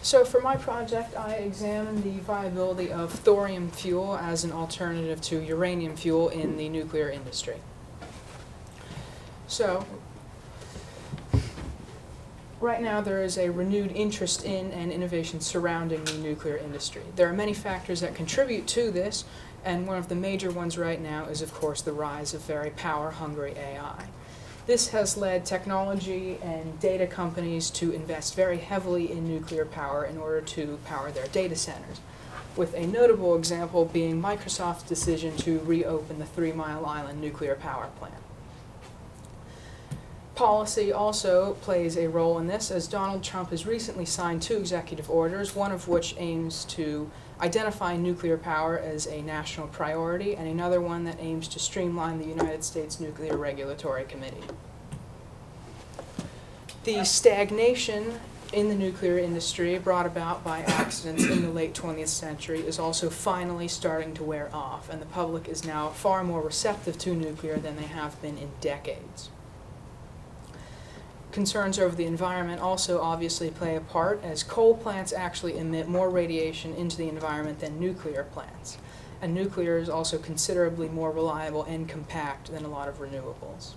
So for my project, I examined the viability of thorium fuel as an alternative to uranium fuel in the nuclear industry. So, right now there is a renewed interest in and innovation surrounding the nuclear industry. There are many factors that contribute to this, and one of the major ones right now is, of course, the rise of very power-hungry AI. This has led technology and data companies to invest very heavily in nuclear power in order to power their data centers, with a notable example being Microsoft's decision to reopen the 3 Mile Island nuclear power plant. Policy also plays a role in this, as Donald Trump has recently signed 2 executive orders, one of which aims to identify nuclear power as a national priority, and another one that aims to streamline the United States Nuclear Regulatory Committee. The stagnation in the nuclear industry brought about by accidents in the late 20th century is also finally starting to wear off, and the public is now far more receptive to nuclear than they have been in decades. Concerns over the environment also obviously play a part, as coal plants actually emit more radiation into the environment than nuclear plants. And nuclear is also considerably more reliable and compact than a lot of renewables.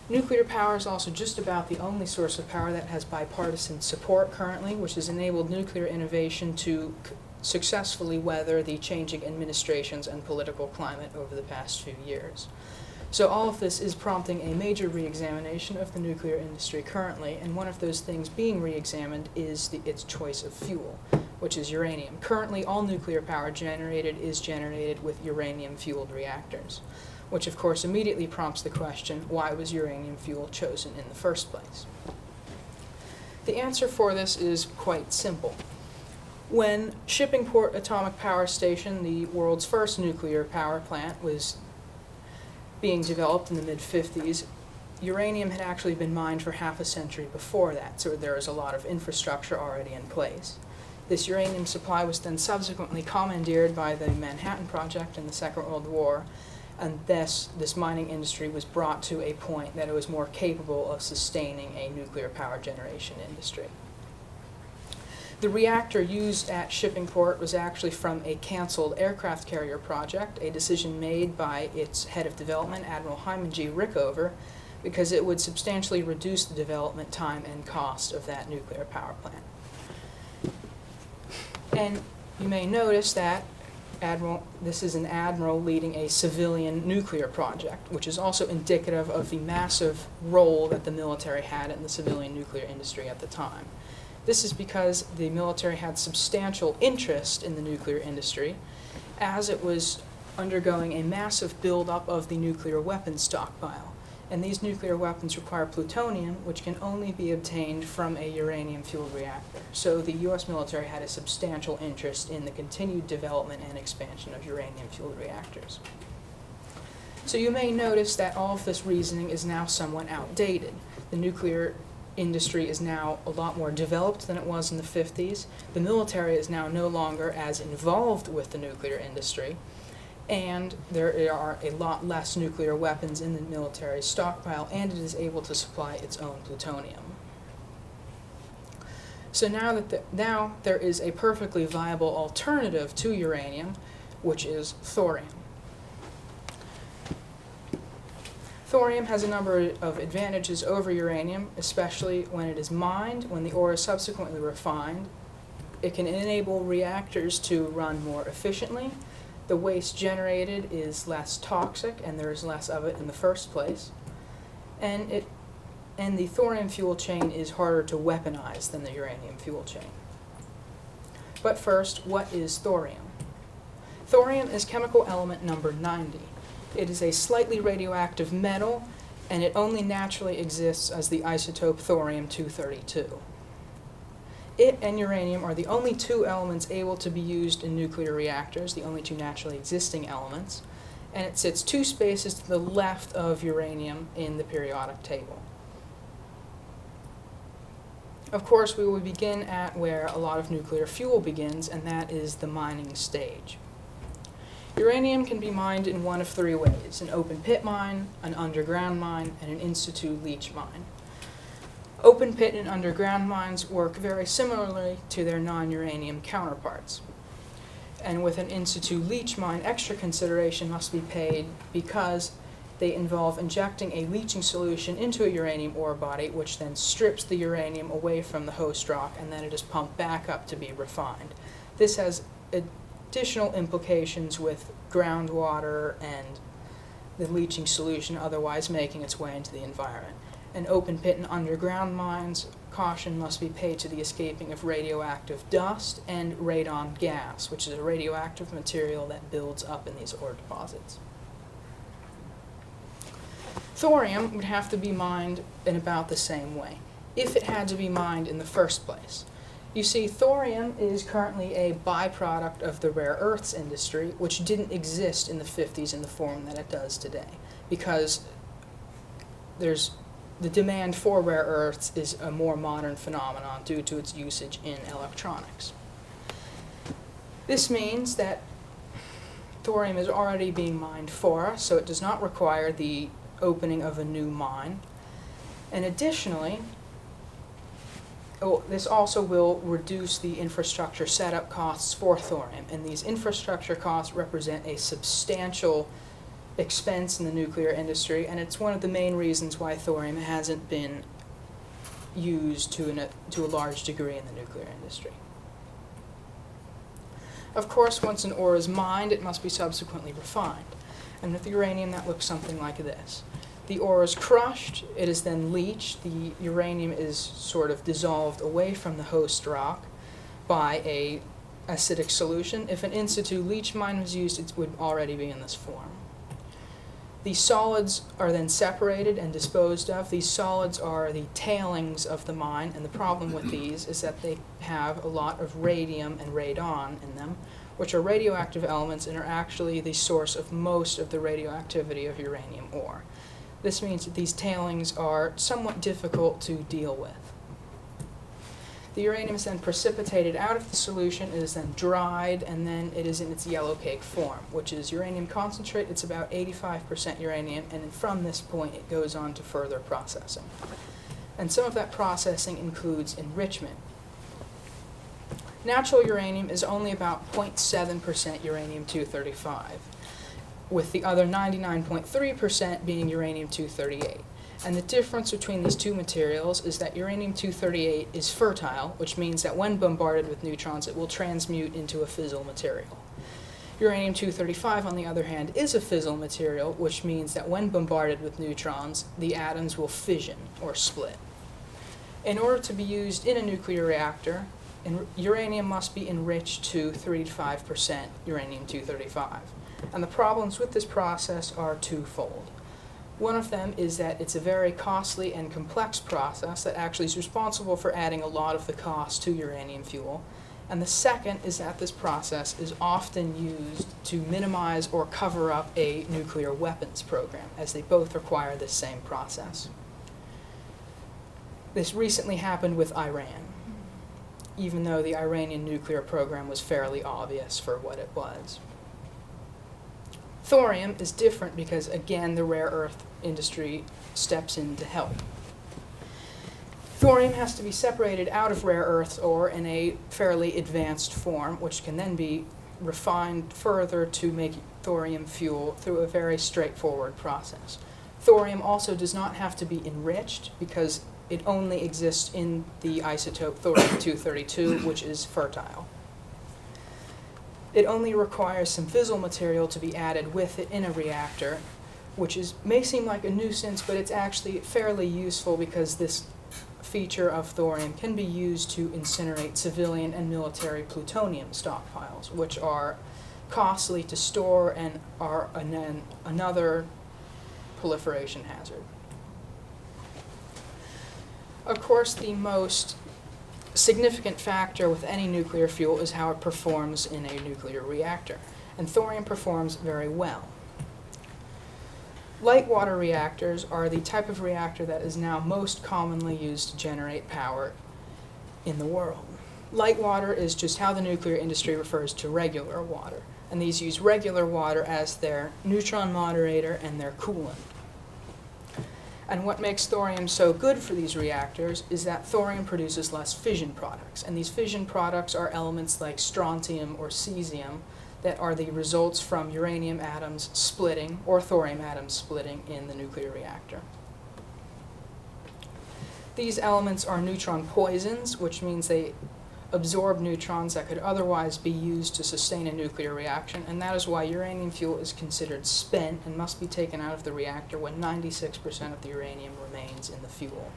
Nuclear power is also just about the only source of power that has bipartisan support currently, which has enabled nuclear innovation to successfully weather the changing administrations and political climate over the past few years. So all of this is prompting a major re-examination of the nuclear industry currently, and one of those things being re-examined is its choice of fuel, which is uranium. Currently, all nuclear power generated is generated with uranium-fueled reactors, which of course immediately prompts the question, why was uranium fuel chosen in the first place? The answer for this is quite simple. When Shippingport Atomic Power Station, the world's first nuclear power plant, was being developed in the mid-50s, uranium had actually been mined for half a century before that, so there was a lot of infrastructure already in place. This uranium supply was then subsequently commandeered by the Manhattan Project in the Second World War, and this mining industry was brought to a point that it was more capable of sustaining a nuclear power generation industry. The reactor used at Shippingport was actually from a canceled aircraft carrier project, a decision made by its head of development, Admiral Hyman G. Rickover, because it would substantially reduce the development time and cost of that nuclear power plant. And you may notice that this is an admiral leading a civilian nuclear project, which is also indicative of the massive role that the military had in the civilian nuclear industry at the time. This is because the military had substantial interest in the nuclear industry, as it was undergoing a massive buildup of the nuclear weapons stockpile. And these nuclear weapons require plutonium, which can only be obtained from a uranium-fueled reactor. So the U.S. military had a substantial interest in the continued development and expansion of uranium-fueled reactors. So you may notice that all of this reasoning is now somewhat outdated. The nuclear industry is now a lot more developed than it was in the 50s. The military is now no longer as involved with the nuclear industry, and there are a lot less nuclear weapons in the military stockpile, and it is able to supply its own plutonium. So now there is a perfectly viable alternative to uranium, which is thorium. Thorium has a number of advantages over uranium, especially when it is mined. When the ore is subsequently refined, it can enable reactors to run more efficiently. The waste generated is less toxic, and there is less of it in the first place. And the thorium fuel chain is harder to weaponize than the uranium fuel chain. But first, what is thorium? Thorium is chemical element number 90. It is a slightly radioactive metal, and it only naturally exists as the isotope thorium-232. It and uranium are the only 2 elements able to be used in nuclear reactors, the only 2 naturally existing elements, and it sits 2 spaces to the left of uranium in the periodic table. Of course, we will begin at where a lot of nuclear fuel begins, and that is the mining stage. Uranium can be mined in one of 3 ways: an open pit mine, an underground mine, and an in situ leach mine. Open pit and underground mines work very similarly to their non-uranium counterparts. And with an in-situ leach mine, extra consideration must be paid because they involve injecting a leaching solution into a uranium ore body, which then strips the uranium away from the host rock, and then it is pumped back up to be refined. This has additional implications with groundwater and the leaching solution otherwise making its way into the environment. In open pit and underground mines, caution must be paid to the escaping of radioactive dust and radon gas, which is a radioactive material that builds up in these ore deposits. Thorium would have to be mined in about the same way, if it had to be mined in the first place. You see, thorium is currently a byproduct of the rare earths industry, which didn't exist in the 50s in the form that it does today, because the demand for rare earths is a more modern phenomenon due to its usage in electronics. This means that thorium is already being mined for us, so it does not require the opening of a new mine. And additionally, this also will reduce the infrastructure setup costs for thorium, and these infrastructure costs represent a substantial expense in the nuclear industry, and it's one of the main reasons why thorium hasn't been used to a large degree in the nuclear industry. Of course, once an ore is mined, it must be subsequently refined. And with uranium, that looks something like this. The ore is crushed, it is then leached, the uranium is sort of dissolved away from the host rock by an acidic solution. If an in-situ leach mine was used, it would already be in this form. These solids are then separated and disposed of. These solids are the tailings of the mine, and the problem with these is that they have a lot of radium and radon in them, which are radioactive elements and are actually the source of most of the radioactivity of uranium ore. This means that these tailings are somewhat difficult to deal with. The uranium is then precipitated out of the solution, it is then dried, and then it is in its yellow cake form, which is uranium concentrate. It's about 85% uranium, and from this point it goes on to further processing. And some of that processing includes enrichment. Natural uranium is only about 0.7% uranium-235, with the other 99.3% being uranium-238. And the difference between these two materials is that uranium-238 is fertile, which means that when bombarded with neutrons, it will transmute into a fissile material. Uranium-235, on the other hand, is a fissile material, which means that when bombarded with neutrons, the atoms will fission or split. In order to be used in a nuclear reactor, uranium must be enriched to 35% uranium-235. And the problems with this process are twofold. One of them is that it's a very costly and complex process that actually is responsible for adding a lot of the cost to uranium fuel. And the second is that this process is often used to minimize or cover up a nuclear weapons program, as they both require this same process. This recently happened with Iran, even though the Iranian nuclear program was fairly obvious for what it was. Thorium is different because, again, the rare earth industry steps in to help. Thorium has to be separated out of rare earths ore in a fairly advanced form, which can then be refined further to make thorium fuel through a very straightforward process. Thorium also does not have to be enriched because it only exists in the isotope thorium-232, which is fertile. It only requires some fissile material to be added with it in a reactor, which may seem like a nuisance, but it's actually fairly useful because this feature of thorium can be used to incinerate civilian and military plutonium stockpiles, which are costly to store and are another proliferation hazard. Of course, the most significant factor with any nuclear fuel is how it performs in a nuclear reactor, and thorium performs very well. Light water reactors are the type of reactor that is now most commonly used to generate power in the world. Light water is just how the nuclear industry refers to regular water, and these use regular water as their neutron moderator and their coolant. And what makes thorium so good for these reactors is that thorium produces less fission products. And these fission products are elements like strontium or cesium that are the results from uranium atoms splitting or thorium atoms splitting in the nuclear reactor. These elements are neutron poisons, which means they absorb neutrons that could otherwise be used to sustain a nuclear reaction, and that is why uranium fuel is considered spent and must be taken out of the reactor when 96% of the uranium remains in the fuel.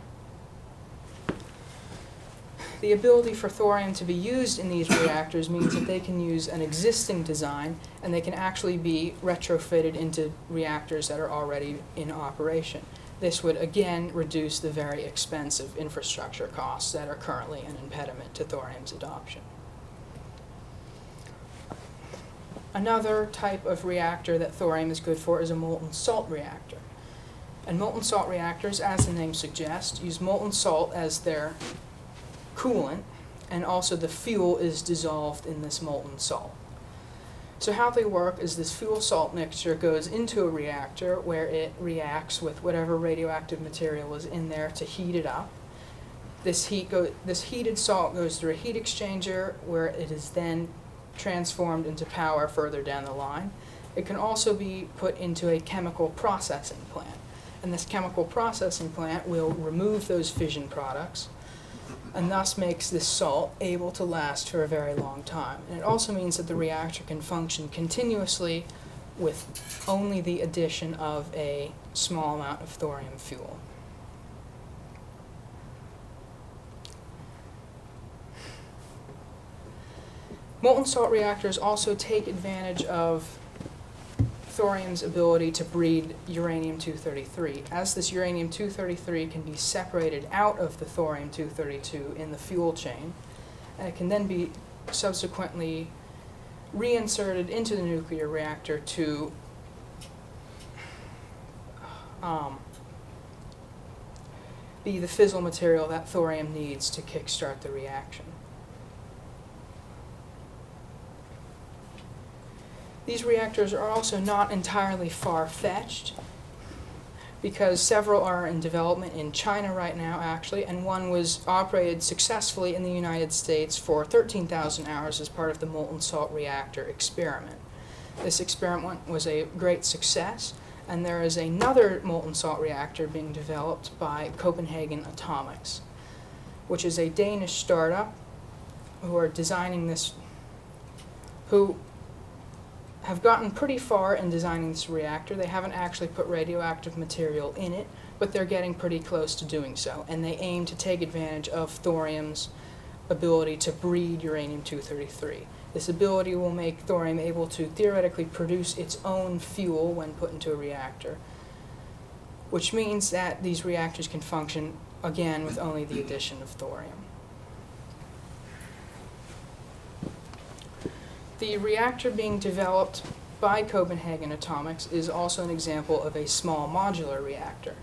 The ability for thorium to be used in these reactors means that they can use an existing design and they can actually be retrofitted into reactors that are already in operation. This would again reduce the very expensive infrastructure costs that are currently an impediment to thorium's adoption. Another type of reactor that thorium is good for is a molten salt reactor. And molten salt reactors, as the name suggests, use molten salt as their coolant, and also the fuel is dissolved in this molten salt. So how they work is this fuel-salt mixture goes into a reactor where it reacts with whatever radioactive material is in there to heat it up. This heated salt goes through a heat exchanger where it is then transformed into power further down the line. It can also be put into a chemical processing plant. And this chemical processing plant will remove those fission products and thus makes this salt able to last for a very long time. And it also means that the reactor can function continuously with only the addition of a small amount of thorium fuel. Molten salt reactors also take advantage of thorium's ability to breed uranium-233. As this uranium-233 can be separated out of the thorium-232 in the fuel chain, and it can then be subsequently reinserted into the nuclear reactor to be the fissile material that thorium needs to kickstart the reaction. These reactors are also not entirely far-fetched because several are in development in China right now, actually, and one was operated successfully in the United States for 13,000 hours as part of the molten salt reactor experiment. This experiment was a great success, and there is another molten salt reactor being developed by Copenhagen Atomics, which is a Danish startup who are designing this, who have gotten pretty far in designing this reactor. They haven't actually put radioactive material in it, but they're getting pretty close to doing so, and they aim to take advantage of thorium's ability to breed uranium-233. This ability will make thorium able to theoretically produce its own fuel when put into a reactor, which means that these reactors can function, again, with only the addition of thorium. The reactor being developed by Copenhagen Atomics is also an example of a small modular reactor.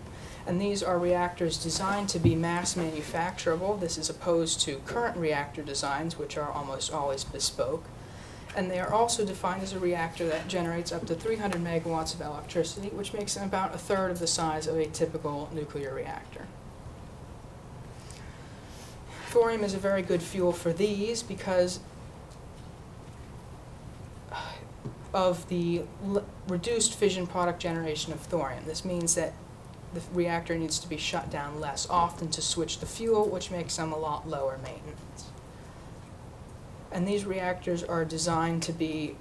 And these are reactors designed to be mass manufacturable. This is opposed to current reactor designs, which are almost always bespoke. And they are also defined as a reactor that generates up to 300 megawatts of electricity, which makes them about a third of the size of a typical nuclear reactor. Thorium is a very good fuel for these because of the reduced fission product generation of thorium. This means that the reactor needs to be shut down less often to switch the fuel, which makes them a lot lower maintenance. And these reactors are designed to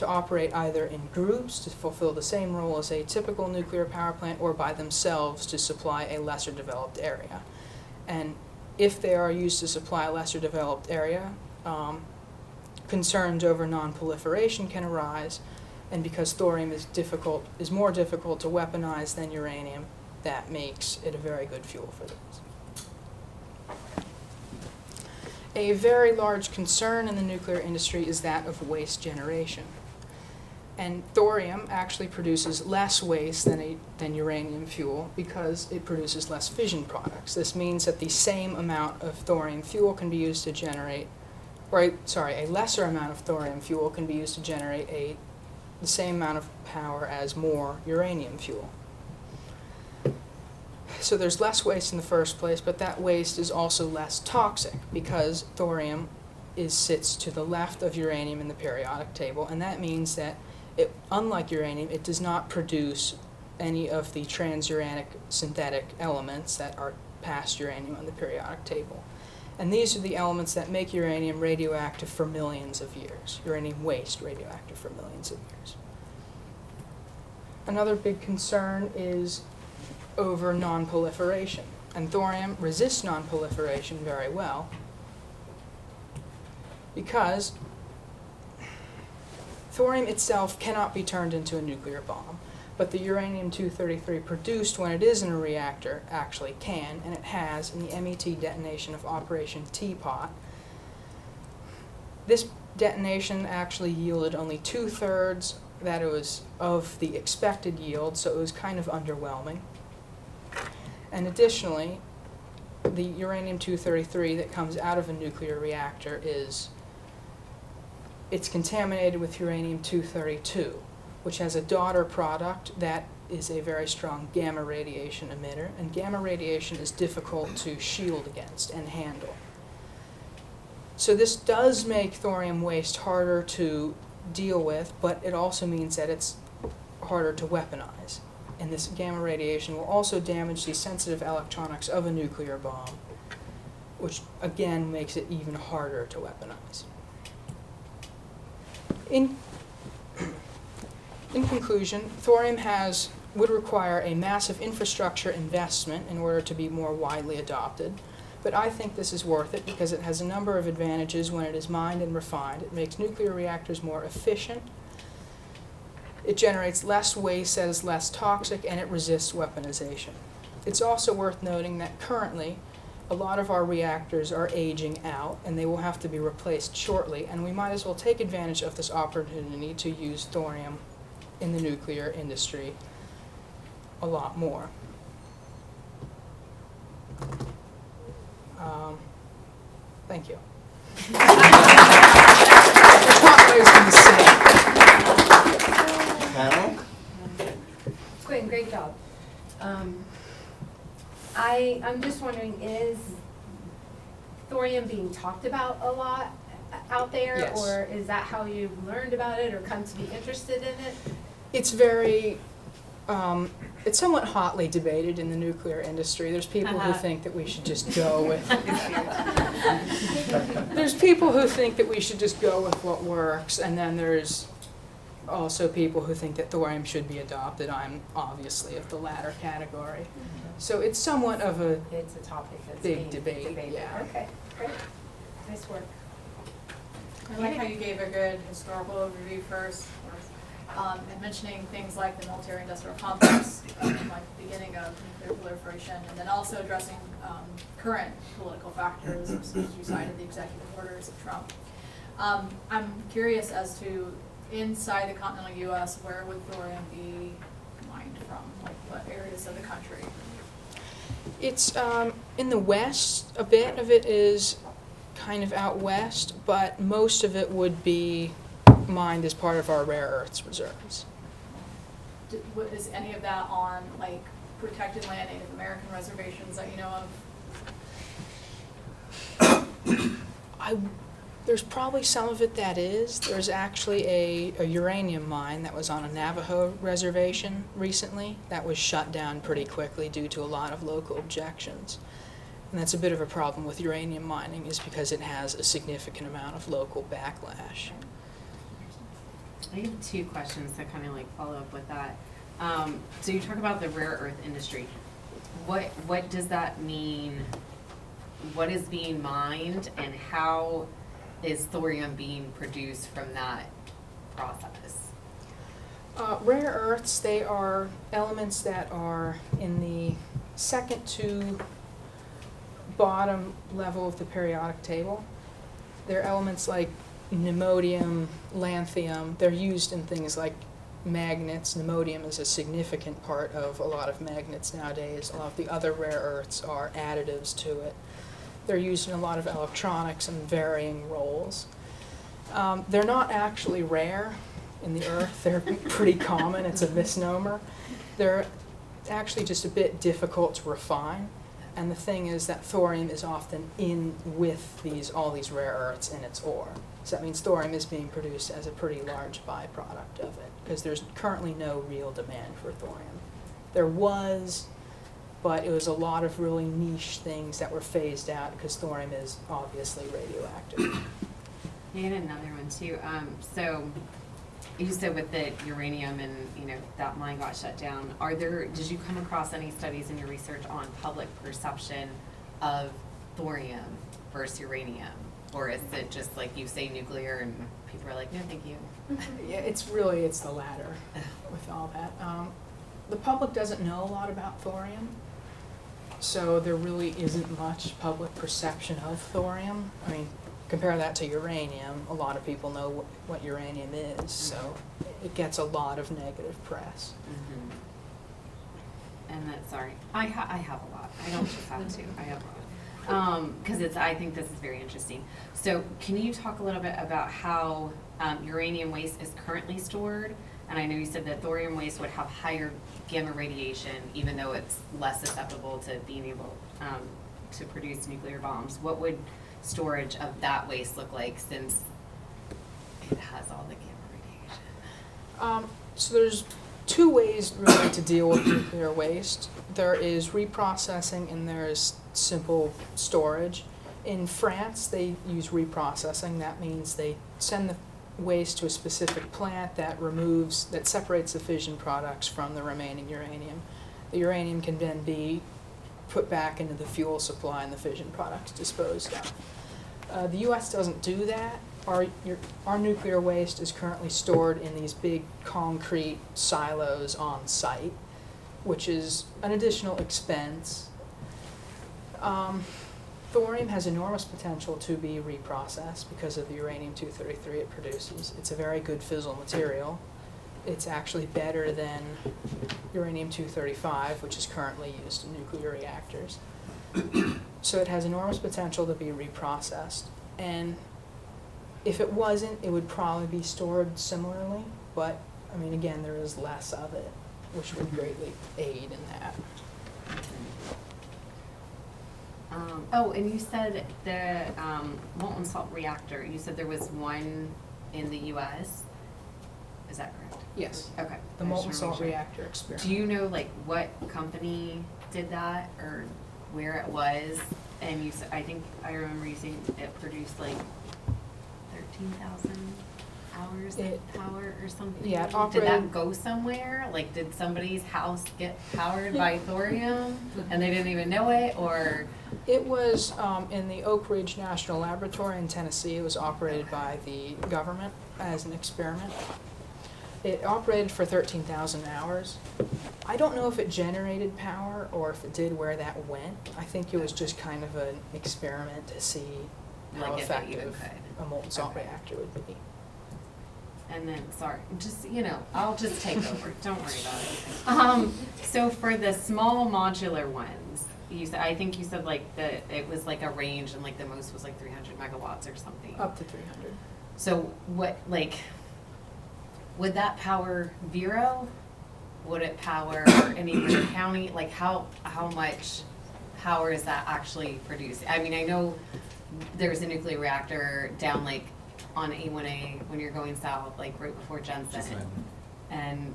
operate either in groups to fulfill the same role as a typical nuclear power plant, or by themselves to supply a lesser developed area. And if they are used to supply a lesser developed area, concerns over non-proliferation can arise, and because thorium is more difficult to weaponize than uranium, that makes it a very good fuel for these. A very large concern in the nuclear industry is that of waste generation. And thorium actually produces less waste than uranium fuel because it produces less fission products. This means that the same amount of thorium fuel can be used to generate a lesser amount of thorium fuel can be used to generate the same amount of power as more uranium fuel. So there's less waste in the first place, but that waste is also less toxic because thorium sits to the left of uranium in the periodic table, and that means that unlike uranium, it does not produce any of the transuranic synthetic elements that are past uranium on the periodic table. And these are the elements that make uranium radioactive for millions of years, uranium waste radioactive for millions of years. Another big concern is over nonproliferation, and thorium resists nonproliferation very well because thorium itself cannot be turned into a nuclear bomb, but the uranium-233 produced when it is in a reactor actually can, and it has in the MET detonation of Operation Teapot. This detonation actually yielded only 2/3 that it was of the expected yield, so it was kind of underwhelming. And additionally, the uranium-233 that comes out of a nuclear reactor it's contaminated with uranium-232, which has a daughter product that is a very strong gamma radiation emitter, and gamma radiation is difficult to shield against and handle. So this does make thorium waste harder to deal with, but it also means that it's harder to weaponize. And this gamma radiation will also damage the sensitive electronics of a nuclear bomb, which again makes it even harder to weaponize. In conclusion, thorium would require a massive infrastructure investment in order to be more widely adopted, but I think this is worth it because it has a number of advantages when it is mined and refined. It makes nuclear reactors more efficient, it generates less waste that is less toxic, and it resists weaponization. It's also worth noting that currently a lot of our reactors are aging out and they will have to be replaced shortly, and we might as well take advantage of this opportunity to use thorium in the nuclear industry a lot more. Thank you. That's not what I was going to say. Panel? Quinn, great job. I'm just wondering, is thorium being talked about a lot out there? Yes. Or is that how you learned about it or come to be interested in it? It's very, it's somewhat hotly debated in the nuclear industry. There's people who think that we should just go with, there's people who think that we should just go with what works, and then there's also people who think that thorium should be adopted. I'm obviously of the latter category. Mm-hmm. So it's somewhat of It's a topic that's big being debate, debated. yeah. Okay, great. Nice work. I like how you gave a good historical overview first, and mentioning things like the military-industrial complex, like the beginning of nuclear proliferation, and then also addressing current political factors, as you cited the executive orders of Trump. I'm curious as to, inside the continental U.S., where would thorium be mined from? Like what areas of the country? It's in the west. A bit of it is kind of out west, but most of it would be mined as part of our rare earths reserves. Is any of that on like protected land, Native American reservations that you know of? There's probably some of it that is. There's actually a uranium mine that was on a Navajo reservation recently that was shut down pretty quickly due to a lot of local objections. And that's a bit of a problem with uranium mining, is because it has a significant amount of local backlash. I have two questions that kind of like follow up with that. So you talk about the rare earth industry. What does that mean? What is being mined, and how is thorium being produced from that process? Rare earths, they are elements that are in the second to bottom level of the periodic table. They're elements like pneumodium, lanthanum. They're used in things like magnets. Pneumodium is a significant part of a lot of magnets nowadays. A lot of the other rare earths are additives to it. They're used in a lot of electronics in varying roles. They're not actually rare in the earth. They're pretty common. It's a misnomer. They're actually just a bit difficult to refine. And the thing is that thorium is often in with all these rare earths in its ore. So that means thorium is being produced as a pretty large byproduct of it, because there's currently no real demand for thorium. There was, but it was a lot of really niche things that were phased out because thorium is obviously radioactive. I had another one too. So you said with the uranium and, you know, that mine got shut down, did you come across any studies in your research on public perception of thorium versus uranium? Or is it just like you say nuclear and people are like, no, thank you? Yeah, it's the latter with all that. The public doesn't know a lot about thorium, so there really isn't much public perception of thorium. I mean, compare that to uranium. A lot of people know what uranium is, so it gets a lot of negative press. And that's, sorry, I have a lot. I don't just have two, I have a lot. Because I think this is very interesting. So can you talk a little bit about how uranium waste is currently stored? And I know you said that thorium waste would have higher gamma radiation, even though it's less susceptible to being able to produce nuclear bombs. What would storage of that waste look like, since it has all the gamma radiation? So there's two ways really to deal with nuclear waste. There is reprocessing and there's simple storage. In France, they use reprocessing. That means they send the waste to a specific plant that separates the fission products from the remaining uranium. The uranium can then be put back into the fuel supply and the fission products disposed of. The U.S. doesn't do that. Our nuclear waste is currently stored in these big concrete silos on site, which is an additional expense. Thorium has enormous potential to be reprocessed because of the uranium-233 it produces. It's a very good fissile material. It's actually better than uranium-235, which is currently used in nuclear reactors. So it has enormous potential to be reprocessed. And if it wasn't, it would probably be stored similarly, but I mean, again, there is less of it, which would greatly aid in that. Oh, and you said the molten salt reactor, you said there was one in the U.S., is that correct? Yes. Okay. The molten salt reactor experiment. Do you know like what company did that or where it was? And you said, I think I remember you saying it produced like 13,000 hours of power or something. Yeah, it Did operated. that go somewhere? Like, did somebody's house get powered by thorium and they didn't even know it, or? It was in the Oak Ridge National Laboratory in Tennessee. It was operated by the government as an experiment. It operated for 13,000 hours. I don't know if it generated power or if it did where that went. I think it was just kind of an experiment to see how Like if it even effective could. a molten salt Okay. reactor would be. And then, sorry, just, you know, I'll just take over, don't worry about it. So for the small modular ones, I think you said like it was like a range and like the most was like 300 megawatts or something. Up to 300. So what, like, would that power Vero? Would it power any other county? Like how much power is that actually producing? I mean, I know there's a nuclear reactor down like on A1A when you're going south, like right before Jensen. And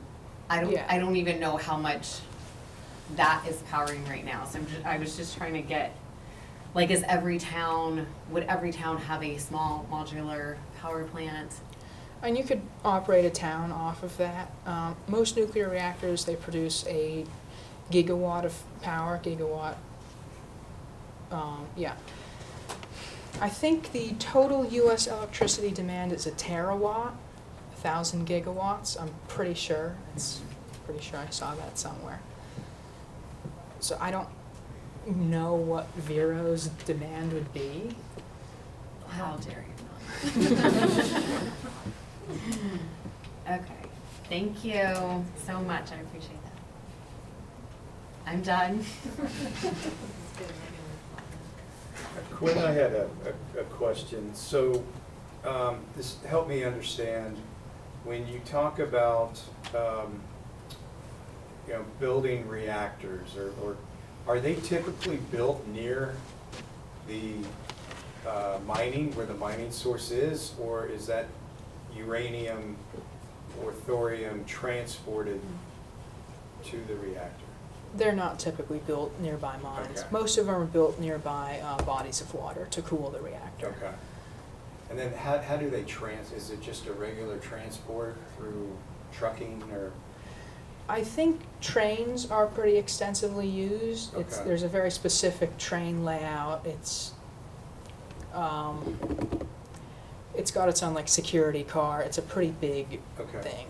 I don't even know how much that is powering right now. So I was just trying to get, like, would every town have a small modular power plant? And you could operate a town off of that. Most nuclear reactors, they produce a gigawatt of power, yeah. I think the total U.S. electricity demand is a terawatt, 1,000 gigawatts. I'm pretty sure. I saw that somewhere. So I don't know what Vero's demand would be. How dare you not? Okay, thank you so much, I appreciate that. I'm done. Quinn, I had a question. So this help me understand, when you talk about building reactors, or are they typically built near the mining, where the mining source is, or is that uranium or thorium transported to the reactor? They're not typically built nearby mines. Okay. Most of them are built nearby bodies of water to cool the reactor. Okay. And then how do they is it just a regular transport through trucking, or? I think trains are pretty extensively used. Okay. There's a very specific train layout. It's got its own like security car. It's a pretty big Okay. thing.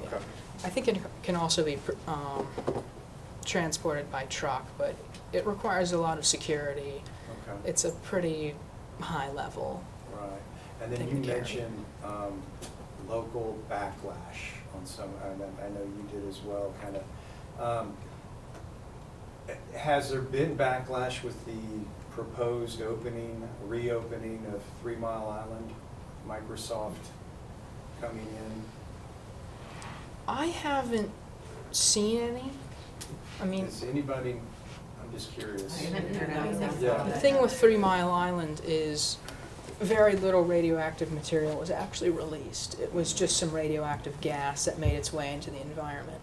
Okay. I think it can also be transported by truck, but it requires a lot of security. Okay. It's a pretty high level. Right. And then thing you to carry. mentioned local backlash on some, I know you did as well, kind of. Has there been backlash with the proposed reopening of 3 Mile Island, Microsoft coming in? I haven't seen any. I mean, Is anybody, I'm just curious. I haven't heard anything Yeah. about the it. thing with 3 Mile Island is very little radioactive material was actually released. It was just some radioactive gas that made its way into the environment.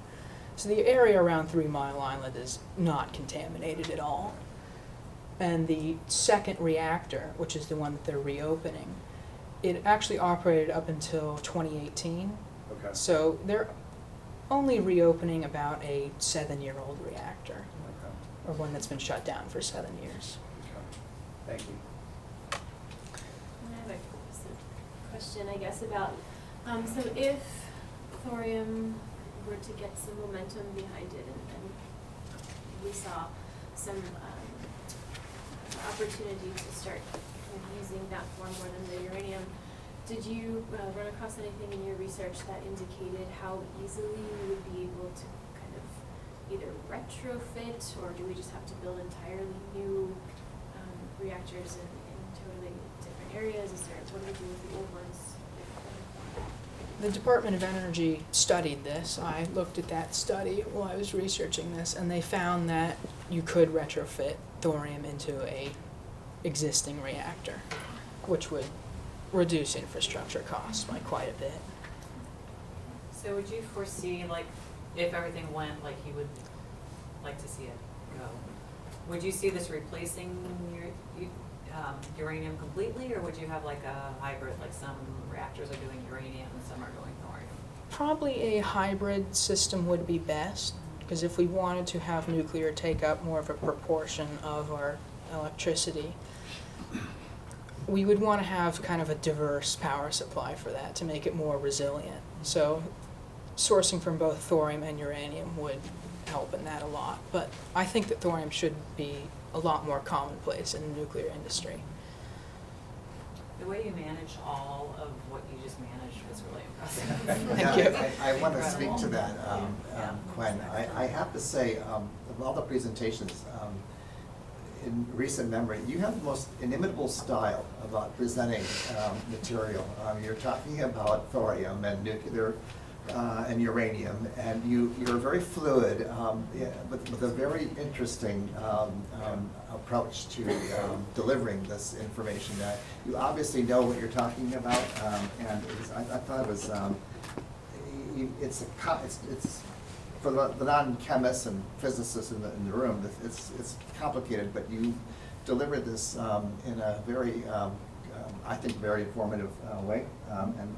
So the area around 3 Mile Island is not contaminated at all. And the second reactor, which is the one that they're reopening, it actually operated up until 2018. Okay. So they're only reopening about a 7-year-old reactor, Okay. or one that's been shut down for 7 years. Okay. Thank you. I have a question, I guess, about, so if thorium were to get some momentum behind it, and we saw some opportunity to start kind of using that form more than the uranium, did you run across anything in your research that indicated how easily we would be able to kind of either retrofit, or do we just have to build entirely new reactors in totally different areas? Is there, what do we do with the old ones? The Department of Energy studied this. I looked at that study while I was researching this, and they found that you could retrofit thorium into a existing reactor, which would reduce infrastructure costs by quite a bit. So would you foresee, like, if everything went like you would like to see it go, would you see this replacing uranium completely, or would you have like a hybrid, like some reactors are doing uranium and some are doing thorium? Probably a hybrid system would be best, because if we wanted to have nuclear take up more of a proportion of our electricity, we would want to have kind of a diverse power supply for that to make it more resilient. So sourcing from both thorium and uranium would help in that a lot. But I think that thorium should be a lot more commonplace in the nuclear industry. The way you manage all of what you just managed was really impressive. Thank you. I want to speak to that, Yeah. Quinn. I have to say, of all the presentations, in recent memory, you have the most inimitable style about presenting material. You're talking about thorium and nuclear and uranium, and you're very fluid, with a very interesting approach to delivering this information. You obviously know what you're talking about, and I thought it was it's for the non-chemists and physicists in the room. It's complicated, but you delivered this in a very, I think, very informative way, and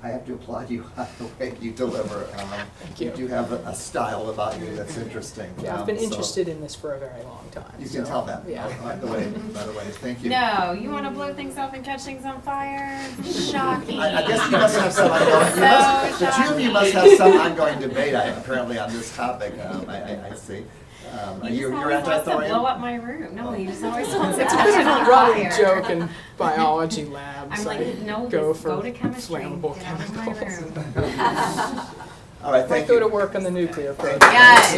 I have to applaud you on the way you deliver. Thank you. You do have a style about you that's interesting. Yeah, I've been So interested in this for a very long time. You can tell that. Yeah. By the way, thank you. No, you want to blow things up and catch things on fire? Shocking. I guess you must have some ongoing, So the two of you must have some ongoing debate apparently on this topic. I see. He You're just always wants to anti-thorium? blow up my room. No, he just always wants to It's a catch bit it of on a running fire. joke in biology labs. I'm like, no, go just for go to chemistry. flammable Get out of my chemicals. room. All right, Might thank go you. to work on the nuclear program. Yes.